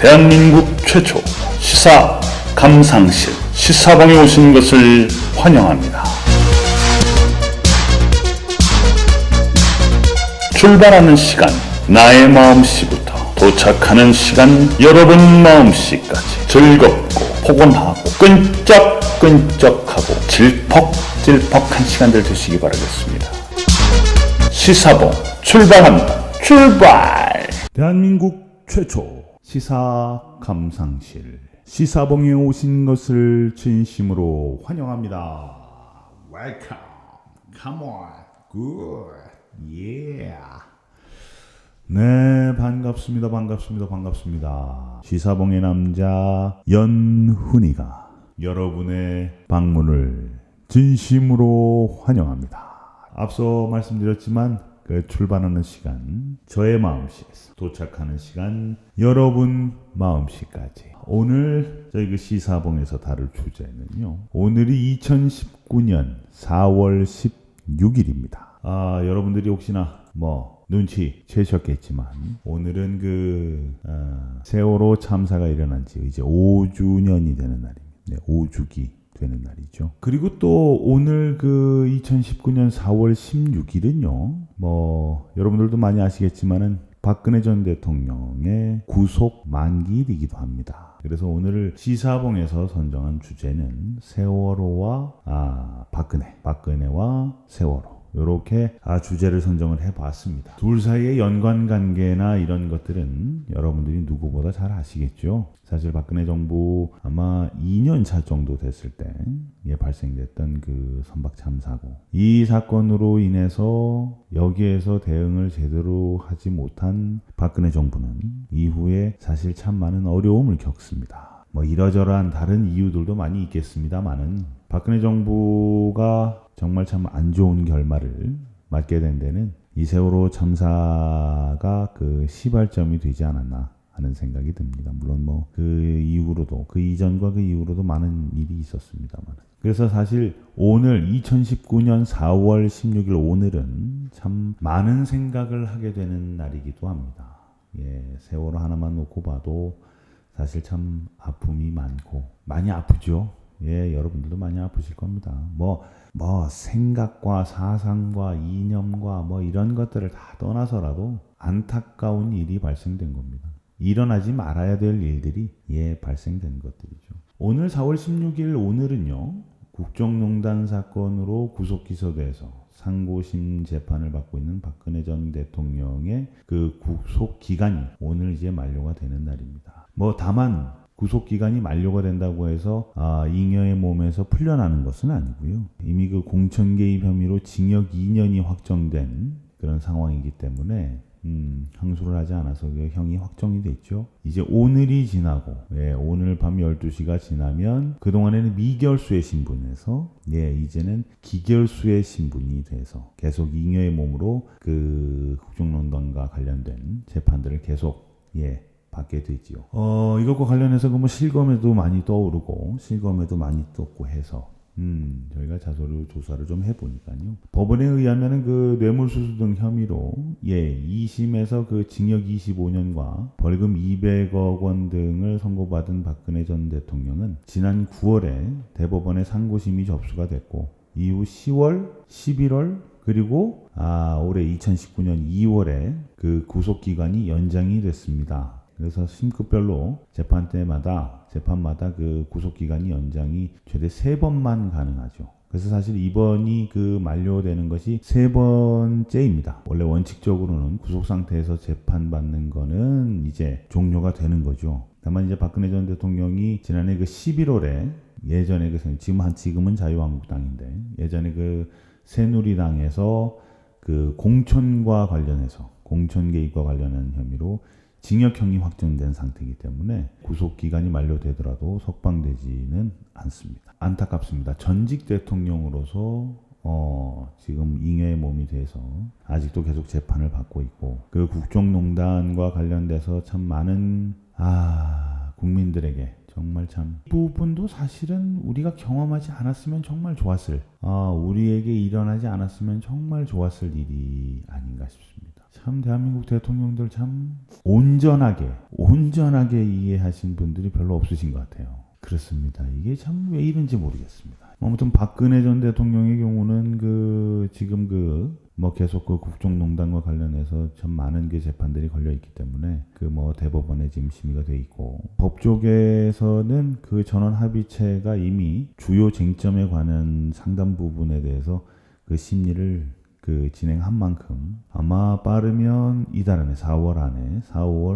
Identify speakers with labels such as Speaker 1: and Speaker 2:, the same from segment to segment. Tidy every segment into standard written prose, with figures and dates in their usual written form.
Speaker 1: 대한민국 최초 시사 감상실 시사봉에 오신 것을 환영합니다. 출발하는 시간 나의 마음씨부터 도착하는 시간 여러분 마음씨까지 즐겁고 포근하고 끈적끈적하고 질퍽질퍽한 시간들 되시기 바라겠습니다. 시사봉 출발합니다. 출발! 대한민국 최초 시사 감상실 시사봉에 오신 것을 진심으로 환영합니다. Welcome. Come on. Good. Yeah. 네, 반갑습니다. 시사봉의 남자 연훈이가 여러분의 방문을 진심으로 환영합니다. 앞서 말씀드렸지만 그 출발하는 시간 저의 마음씨에서 도착하는 시간 여러분 마음씨까지. 오늘 저희 그 시사봉에서 다룰 주제는요, 오늘이 2019년 4월 16일입니다. 여러분들이 혹시나 눈치 채셨겠지만 오늘은 세월호 참사가 일어난 지 이제 5주년이 되는 날입니다. 네, 5주기 되는 날이죠. 그리고 또 오늘 2019년 4월 16일은요, 여러분들도 많이 아시겠지만은 박근혜 전 대통령의 구속 만기일이기도 합니다. 그래서 오늘 시사봉에서 선정한 주제는 세월호와 박근혜와 세월호, 이렇게 주제를 선정을 해봤습니다. 둘 사이의 연관관계나 이런 것들은 여러분들이 누구보다 잘 아시겠죠. 사실 박근혜 정부 아마 2년 차 정도 됐을 때 발생됐던 그 선박 참사고, 이 사건으로 인해서 여기에서 대응을 제대로 하지 못한 박근혜 정부는 이후에 사실 참 많은 어려움을 겪습니다. 이러저러한 다른 이유들도 많이 있겠습니다만은 박근혜 정부가 정말 참 안 좋은 결말을 맞게 된 데는 이 세월호 참사가 그 시발점이 되지 않았나 하는 생각이 듭니다. 물론 그 이후로도, 그 이전과 그 이후로도 많은 일이 있었습니다만. 그래서 사실 오늘 2019년 4월 16일 오늘은 참 많은 생각을 하게 되는 날이기도 합니다. 세월호 하나만 놓고 봐도 사실 참 아픔이 많고 많이 아프죠. 여러분들도 많이 아프실 겁니다. 생각과 사상과 이념과 이런 것들을 다 떠나서라도 안타까운 일이 발생된 겁니다. 일어나지 말아야 될 일들이 발생된 것들이죠. 오늘 4월 16일 오늘은요, 국정농단 사건으로 구속 기소돼서 상고심 재판을 받고 있는 박근혜 전 대통령의 그 구속 기간이 오늘 이제 만료가 되는 날입니다. 다만 구속 기간이 만료가 된다고 해서 잉여의 몸에서 풀려나는 것은 아니고요. 이미 그 공천 개입 혐의로 징역 2년이 확정된 그런 상황이기 때문에 항소를 하지 않아서 그 형이 확정이 됐죠. 이제 오늘이 지나고 오늘 밤 12시가 지나면 그동안에는 미결수의 신분에서 이제는 기결수의 신분이 돼서 계속 잉여의 몸으로 그 국정농단과 관련된 재판들을 계속 받게 되지요. 이것과 관련해서 실검에도 많이 떠오르고 실검에도 많이 떴고 해서 저희가 자소로 조사를 좀 해보니까요. 법원에 의하면은 그 뇌물수수 등 혐의로 2심에서 그 징역 25년과 벌금 200억 원 등을 선고받은 박근혜 전 대통령은 지난 9월에 대법원에 상고심이 접수가 됐고, 이후 10월, 11월 그리고 올해 2019년 2월에 그 구속기간이 연장이 됐습니다. 그래서 심급별로 재판마다 그 구속기간이 연장이 최대 3번만 가능하죠. 그래서 사실 이번이 그 만료되는 것이 3번째입니다. 원래 원칙적으로는 구속 상태에서 재판받는 거는 이제 종료가 되는 거죠. 다만 이제 박근혜 전 대통령이 지난해 그 11월에 예전에 지금은 자유한국당인데 예전에 그 새누리당에서 그 공천과 관련해서 공천 개입과 관련한 혐의로 징역형이 확정된 상태이기 때문에 구속기간이 만료되더라도 석방되지는 않습니다. 안타깝습니다. 전직 대통령으로서 지금 잉여의 몸이 돼서 아직도 계속 재판을 받고 있고, 그 국정농단과 관련돼서 참 많은 국민들에게 정말 참 이 부분도 사실은 우리가 경험하지 않았으면 정말 좋았을, 우리에게 일어나지 않았으면 정말 좋았을 일이 아닌가 싶습니다. 참 대한민국 대통령들 참 온전하게 이해하신 분들이 별로 없으신 것 같아요. 그렇습니다. 이게 참 왜 이런지 모르겠습니다. 아무튼 박근혜 전 대통령의 경우는 지금 계속 국정농단과 관련해서 참 많은 재판들이 걸려 있기 때문에 대법원에 지금 심의가 돼 있고, 법조계에서는 전원 합의체가 이미 주요 쟁점에 관한 상당 부분에 대해서 심리를 진행한 만큼 아마 빠르면 이달 안에 4월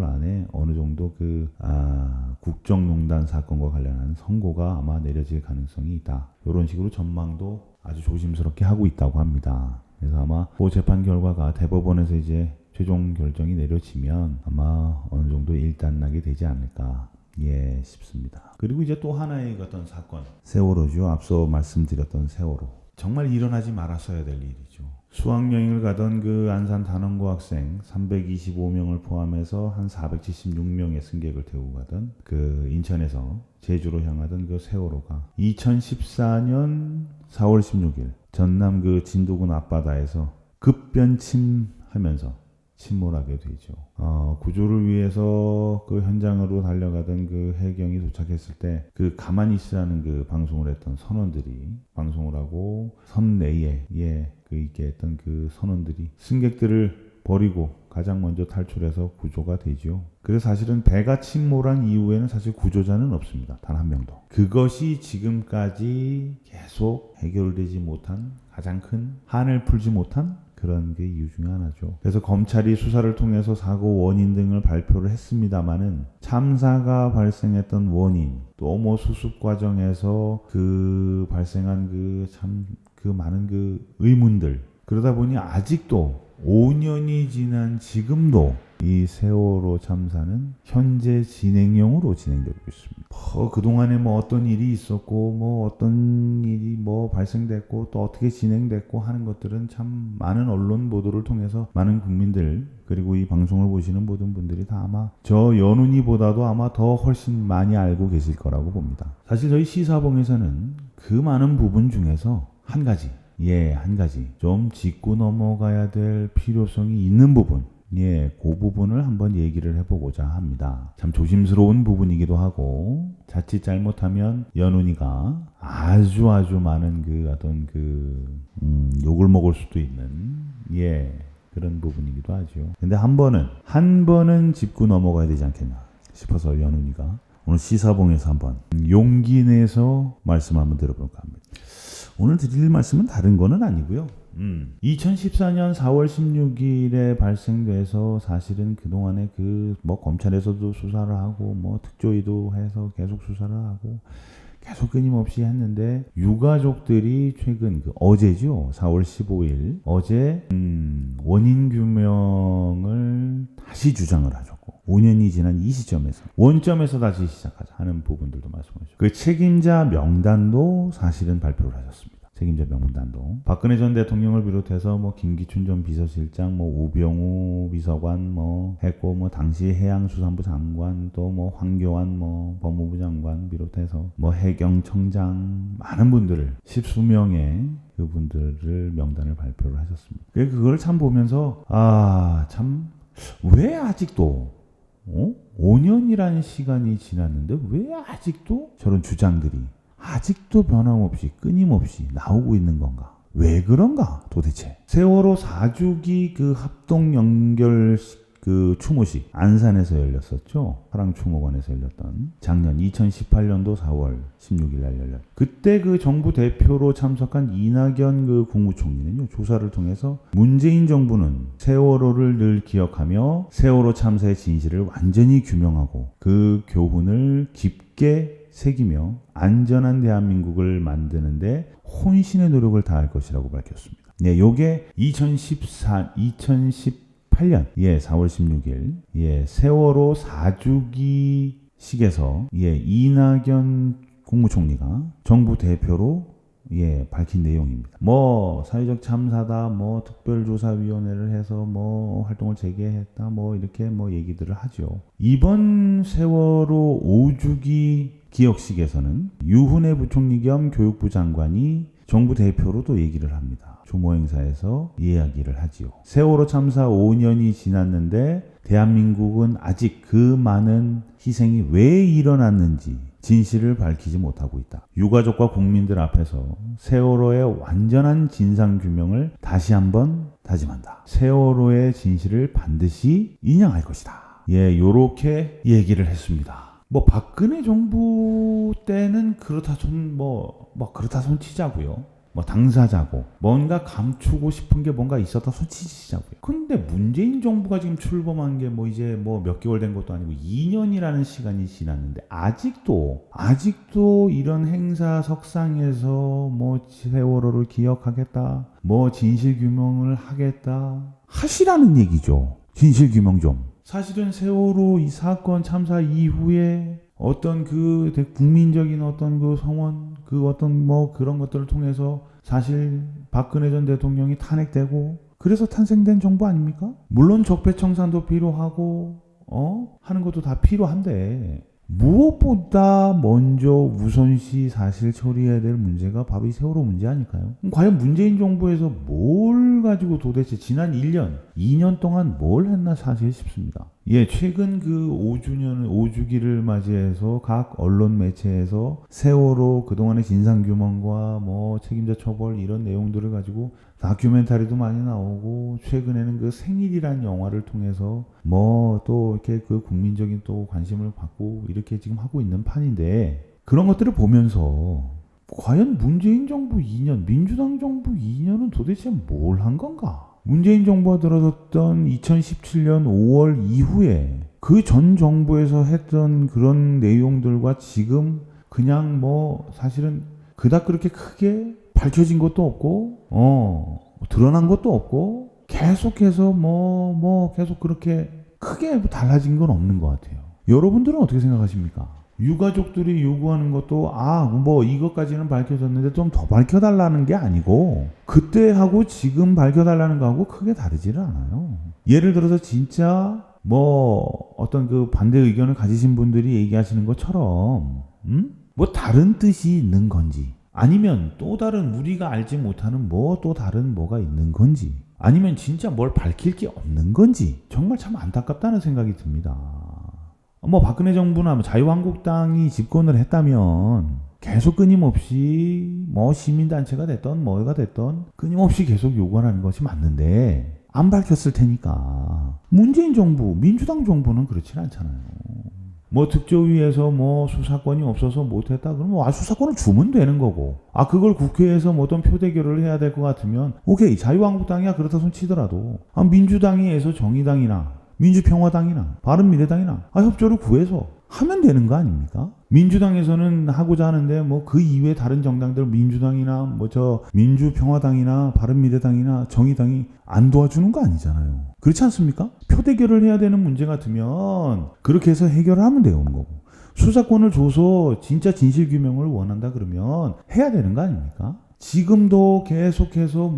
Speaker 1: 안에 어느 정도 국정농단 사건과 관련한 선고가 아마 내려질 가능성이 있다. 이런 식으로 전망도 아주 조심스럽게 하고 있다고 합니다. 그래서 아마 그 재판 결과가 대법원에서 이제 최종 결정이 내려지면 아마 어느 정도 일단락이 되지 않을까 싶습니다. 그리고 이제 또 하나의 어떤 사건, 세월호죠. 앞서 말씀드렸던 세월호. 정말 일어나지 말았어야 될 일이죠. 수학여행을 가던 안산 단원고 학생 325명을 포함해서 한 476명의 승객을 태우고 가던 인천에서 제주로 향하던 세월호가 2014년 4월 16일 전남 진도군 앞바다에서 급변침하면서 침몰하게 되죠. 구조를 위해서 현장으로 달려가던 해경이 도착했을 때 가만히 있으라는 방송을 했던 선원들이 방송을 하고 섬 내에 있게 했던 선원들이 승객들을 버리고 가장 먼저 탈출해서 구조가 되죠. 그래서 사실은 배가 침몰한 이후에는 사실 구조자는 없습니다. 단 한 명도. 그것이 지금까지 계속 해결되지 못한 가장 큰 한을 풀지 못한 그런 게 이유 중에 하나죠. 그래서 검찰이 수사를 통해서 사고 원인 등을 발표를 했습니다마는 참사가 발생했던 원인, 또 수습 과정에서 발생한 많은 의문들, 그러다 보니 아직도 5년이 지난 지금도 이 세월호 참사는 현재 진행형으로 진행되고 있습니다. 그동안에 어떤 일이 있었고 어떤 일이 발생됐고 또 어떻게 진행됐고 하는 것들은 참 많은 언론 보도를 통해서 많은 국민들, 그리고 이 방송을 보시는 모든 분들이 다 아마 저 연훈이보다도 아마 더 훨씬 많이 알고 계실 거라고 봅니다. 사실 저희 시사봉에서는 그 많은 부분 중에서 한 가지 좀 짚고 넘어가야 될 필요성이 있는 부분, 그 부분을 한번 얘기를 해보고자 합니다. 참 조심스러운 부분이기도 하고, 자칫 잘못하면 연훈이가 아주 많은 욕을 먹을 수도 있는 그런 부분이기도 하죠. 근데 한 번은 짚고 넘어가야 되지 않겠나 싶어서 연훈이가 오늘 시사봉에서 한번 용기 내서 말씀 한번 들어볼까 합니다. 오늘 드릴 말씀은 다른 거는 아니고요. 2014년 4월 16일에 발생돼서 사실은 그동안에 검찰에서도 수사를 하고 특조위도 해서 계속 수사를 하고 계속 끊임없이 했는데, 유가족들이 최근 어제죠. 4월 15일 어제 원인 규명을 다시 주장을 하셨고, 5년이 지난 이 시점에서 원점에서 다시 시작하자 하는 부분들도 말씀하셨고, 책임자 명단도 사실은 발표를 하셨습니다. 책임자 명단도 박근혜 전 대통령을 비롯해서 김기춘 전 비서실장, 우병우 비서관 했고, 당시 해양수산부 장관, 또 황교안 법무부 장관 비롯해서 해경청장, 많은 분들을 10수명의 그분들을 명단을 발표를 하셨습니다. 그걸 참 보면서 참 왜 아직도 5년이라는 시간이 지났는데 왜 아직도 저런 주장들이 아직도 변함없이 끊임없이 나오고 있는 건가? 왜 그런가 도대체? 세월호 4주기 합동 연결 추모식 안산에서 열렸었죠. 화랑추모관에서 열렸던 작년 2018년도 4월 16일 날 열렸. 그때 정부 대표로 참석한 이낙연 국무총리는요, 조사를 통해서 문재인 정부는 세월호를 늘 기억하며 세월호 참사의 진실을 완전히 규명하고 그 교훈을 깊게 새기며 안전한 대한민국을 만드는데 혼신의 노력을 다할 것이라고 밝혔습니다. 요게 2018년 4월 16일 세월호 4주기식에서 이낙연 국무총리가 정부 대표로 밝힌 내용입니다. 사회적 참사다, 특별조사위원회를 해서 활동을 재개했다, 이렇게 얘기들을 하죠. 이번 세월호 5주기 기억식에서는 유훈혜 부총리 겸 교육부 장관이 정부 대표로도 얘기를 합니다. 조모 행사에서 이야기를 하지요. 세월호 참사 5년이 지났는데 대한민국은 아직 그 많은 희생이 왜 일어났는지 진실을 밝히지 못하고 있다. 유가족과 국민들 앞에서 세월호의 완전한 진상규명을 다시 한번 다짐한다. 세월호의 진실을 반드시 인정할 것이다. 예, 요렇게 얘기를 했습니다. 뭐 박근혜 정부 때는 그렇다 그렇다 손 치자고요. 뭐 당사자고 뭔가 감추고 싶은 게 뭔가 있었다 손치시자고요. 근데 문재인 정부가 지금 출범한 게 뭐 이제 뭐 몇 개월 된 것도 아니고 2년이라는 시간이 지났는데 아직도 이런 행사 석상에서 뭐 세월호를 기억하겠다, 뭐 진실 규명을 하겠다 하시라는 얘기죠. 진실 규명 좀. 사실은 세월호 이 사건 참사 이후에 어떤 그 국민적인 어떤 그 성원, 그 어떤 뭐 그런 것들을 통해서 사실 박근혜 전 대통령이 탄핵되고 그래서 탄생된 정부 아닙니까? 물론 적폐청산도 필요하고 하는 것도 다 필요한데 무엇보다 먼저 우선시 사실 처리해야 될 문제가 바로 이 세월호 문제 아닐까요? 과연 문재인 정부에서 뭘 가지고 도대체 지난 1년, 2년 동안 뭘 했나 사실 싶습니다. 예, 최근 그 5주기를 맞이해서 각 언론 매체에서 세월호 그동안의 진상규명과 뭐 책임자 처벌 이런 내용들을 가지고 다큐멘터리도 많이 나오고 최근에는 그 생일이란 영화를 통해서 뭐 또 이렇게 그 국민적인 또 관심을 받고 이렇게 지금 하고 있는 판인데 그런 것들을 보면서 과연 문재인 정부 2년, 민주당 정부 2년은 도대체 뭘 한 건가? 문재인 정부가 들어섰던 2017년 5월 이후에 그 전 정부에서 했던 그런 내용들과 지금 그냥 뭐 사실은 그닥 그렇게 크게 밝혀진 것도 없고 드러난 것도 없고 계속해서 계속 그렇게 크게 달라진 건 없는 것 같아요. 여러분들은 어떻게 생각하십니까? 유가족들이 요구하는 것도 이것까지는 밝혀졌는데 좀 더 밝혀달라는 게 아니고 그때하고 지금 밝혀달라는 거하고 크게 다르지는 않아요. 예를 들어서 진짜 어떤 그 반대 의견을 가지신 분들이 얘기하시는 것처럼 뭐 다른 뜻이 있는 건지 아니면 또 다른 우리가 알지 못하는 또 다른 뭐가 있는 건지 아니면 진짜 뭘 밝힐 게 없는 건지 정말 참 안타깝다는 생각이 듭니다. 박근혜 정부나 자유한국당이 집권을 했다면 계속 끊임없이 시민단체가 됐던 뭐가 됐던 끊임없이 계속 요구하는 것이 맞는데 안 밝혔을 테니까 문재인 정부, 민주당 정부는 그렇진 않잖아요. 특조위에서 수사권이 없어서 못했다 그러면 수사권을 주면 되는 거고 그걸 국회에서 어떤 표대결을 해야 될 것 같으면 오케이 자유한국당이야 그렇다 손 치더라도 민주당에서 정의당이나 민주평화당이나 바른미래당이나 협조를 구해서 하면 되는 거 아닙니까? 민주당에서는 하고자 하는데 그 이외 다른 정당들 민주당이나 민주평화당이나 바른미래당이나 정의당이 안 도와주는 거 아니잖아요. 그렇지 않습니까? 표대결을 해야 되는 문제 같으면 그렇게 해서 해결을 하면 되는 거고 수사권을 줘서 진짜 진실규명을 원한다 그러면 해야 되는 거 아닙니까? 지금도 계속해서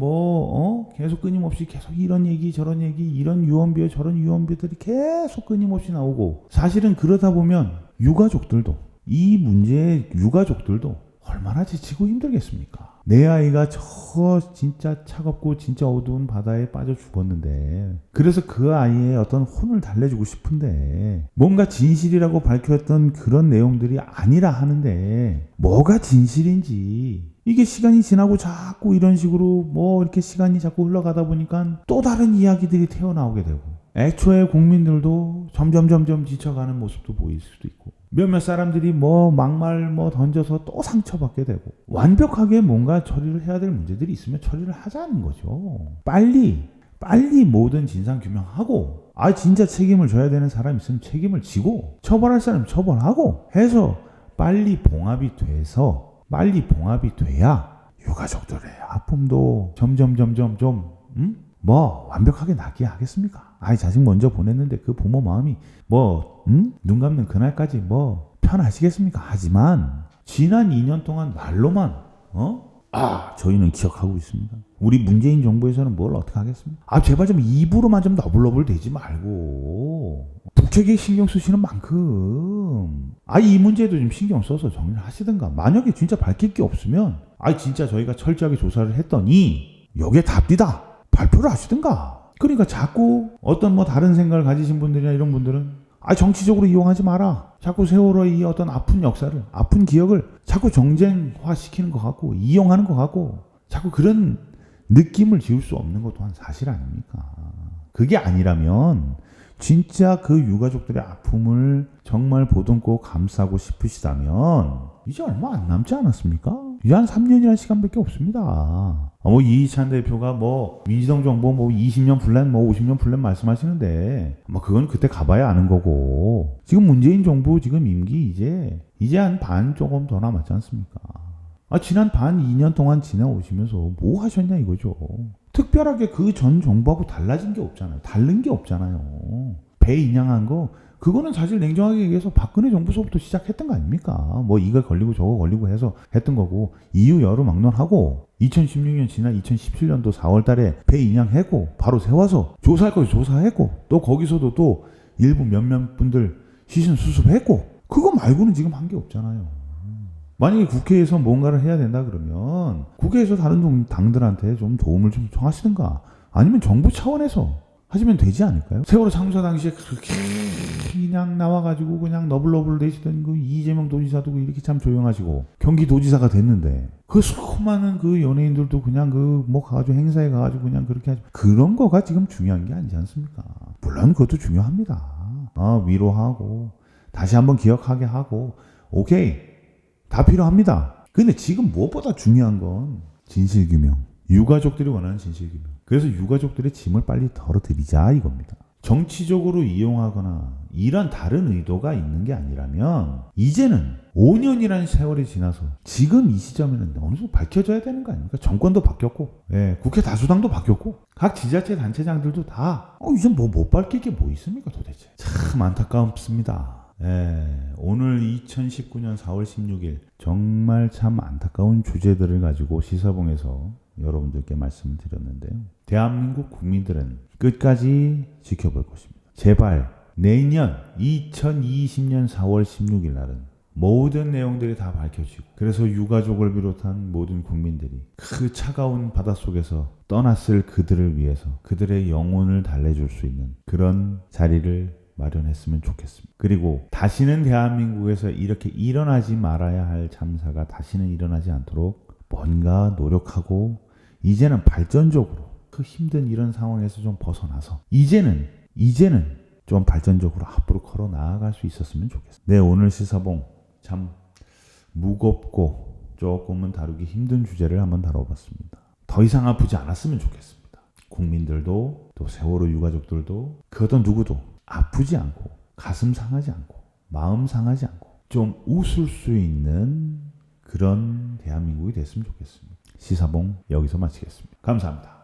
Speaker 1: 계속 끊임없이 계속 이런 얘기 저런 얘기 이런 유언비어 저런 유언비어들이 계속 끊임없이 나오고 사실은 그러다 보면 유가족들도 이 문제의 유가족들도 얼마나 지치고 힘들겠습니까? 내 아이가 저 진짜 차갑고 진짜 어두운 바다에 빠져 죽었는데 그래서 그 아이의 어떤 혼을 달래주고 싶은데 뭔가 진실이라고 밝혔던 그런 내용들이 아니라 하는데 뭐가 진실인지 이게 시간이 지나고 자꾸 이런 식으로 이렇게 시간이 자꾸 흘러가다 보니까 또 다른 이야기들이 태어나오게 되고 애초에 국민들도 점점 지쳐가는 모습도 보일 수도 있고 몇몇 사람들이 막말 던져서 또 상처받게 되고 완벽하게 뭔가 처리를 해야 될 문제들이 있으면 처리를 하자는 거죠. 빨리 모든 진상 규명하고 진짜 책임을 져야 되는 사람이 있으면 책임을 지고 처벌할 사람 처벌하고 해서 빨리 봉합이 돼야 유가족들의 아픔도 점점 좀 완벽하게 낫게 하겠습니까? 자식 먼저 보냈는데 그 부모 마음이 눈 감는 그날까지 편하시겠습니까? 하지만 지난 2년 동안 말로만 저희는 기억하고 있습니다. 우리 문재인 정부에서는 뭘 어떻게 하겠습니까? 제발 좀 입으로만 좀 너블너블 대지 말고 북핵에 신경 쓰시는 만큼 이 문제도 좀 신경 써서 정리를 하시든가. 만약에 진짜 밝힐 게 없으면 진짜 저희가 철저하게 조사를 했더니 여기에 답디다 발표를 하시든가. 그러니까 자꾸 어떤 다른 생각을 가지신 분들이나 이런 분들은 정치적으로 이용하지 마라. 자꾸 세월호의 이 어떤 아픈 역사를, 아픈 기억을 자꾸 정쟁화시키는 것 같고 이용하는 것 같고 자꾸 그런 느낌을 지울 수 없는 것 또한 사실 아닙니까? 그게 아니라면 진짜 그 유가족들의 아픔을 정말 보듬고 감싸고 싶으시다면 이제 얼마 안 남지 않았습니까? 이제 한 3년이라는 시간밖에 없습니다. 이희찬 대표가 민주당 정부 20년 플랜 50년 플랜 말씀하시는데 그건 그때 가봐야 아는 거고, 지금 문재인 정부 지금 임기 이제 한 반 조금 더 남았지 않습니까? 지난 반 2년 동안 지내오시면서 뭐 하셨냐 이거죠. 특별하게 그 전 정부하고 달라진 게 없잖아요. 다른 게 없잖아요. 배 인양한 거 그거는 사실 냉정하게 얘기해서 박근혜 정부서부터 시작했던 거 아닙니까? 이거 걸리고 저거 걸리고 해서 했던 거고, 이유 여러 막론하고 2016년 지난 2017년도 4월 달에 배 인양하고 바로 세워서 조사할 거 조사하고, 또 거기서도 또 일부 몇몇 분들 시신 수습했고, 그거 말고는 지금 한 게 없잖아요. 만약에 국회에서 뭔가를 해야 된다 그러면 국회에서 다른 당들한테 좀 도움을 좀 청하시든가, 아니면 정부 차원에서 하시면 되지 않을까요? 세월호 참사 당시에 그렇게 그냥 나와가지고 그냥 너블너블 되시던 그 이재명 도지사도 이렇게 참 조용하시고 경기도지사가 됐는데 그 수많은 그 연예인들도 그냥 가가지고 행사에 가가지고 그냥 그렇게 하죠. 그런 거가 지금 중요한 게 아니지 않습니까? 물론 그것도 중요합니다. 위로하고 다시 한번 기억하게 하고 오케이, 다 필요합니다. 근데 지금 무엇보다 중요한 건 진실규명, 유가족들이 원하는 진실규명. 그래서 유가족들의 짐을 빨리 덜어드리자 이겁니다. 정치적으로 이용하거나 이런 다른 의도가 있는 게 아니라면 이제는 5년이라는 세월이 지나서 지금 이 시점에는 어느 정도 밝혀져야 되는 거 아닙니까? 정권도 바뀌었고, 국회 다수당도 바뀌었고, 각 지자체 단체장들도 다 이제 못 밝힐 게 뭐 있습니까 도대체. 참 안타깝습니다. 오늘 2019년 4월 16일 정말 참 안타까운 주제들을 가지고 시사봉에서 여러분들께 말씀을 드렸는데요. 대한민국 국민들은 끝까지 지켜볼 것입니다. 제발 내년 2020년 4월 16일 날은 모든 내용들이 다 밝혀지고, 그래서 유가족을 비롯한 모든 국민들이 그 차가운 바닷속에서 떠났을 그들을 위해서 그들의 영혼을 달래줄 수 있는 그런 자리를 마련했으면 좋겠습니다. 그리고 다시는 대한민국에서 이렇게 일어나지 말아야 할 참사가 다시는 일어나지 않도록 뭔가 노력하고, 이제는 발전적으로 그 힘든 이런 상황에서 좀 벗어나서 이제는 좀 발전적으로 앞으로 걸어 나아갈 수 있었으면 좋겠습니다. 오늘 시사봉 참 무겁고 조금은 다루기 힘든 주제를 한번 다뤄봤습니다. 더 이상 아프지 않았으면 좋겠습니다. 국민들도 또 세월호 유가족들도 그 어떤 누구도 아프지 않고 가슴 상하지 않고 마음 상하지 않고 좀 웃을 수 있는 그런 대한민국이 됐으면 좋겠습니다. 시사봉 여기서 마치겠습니다. 감사합니다.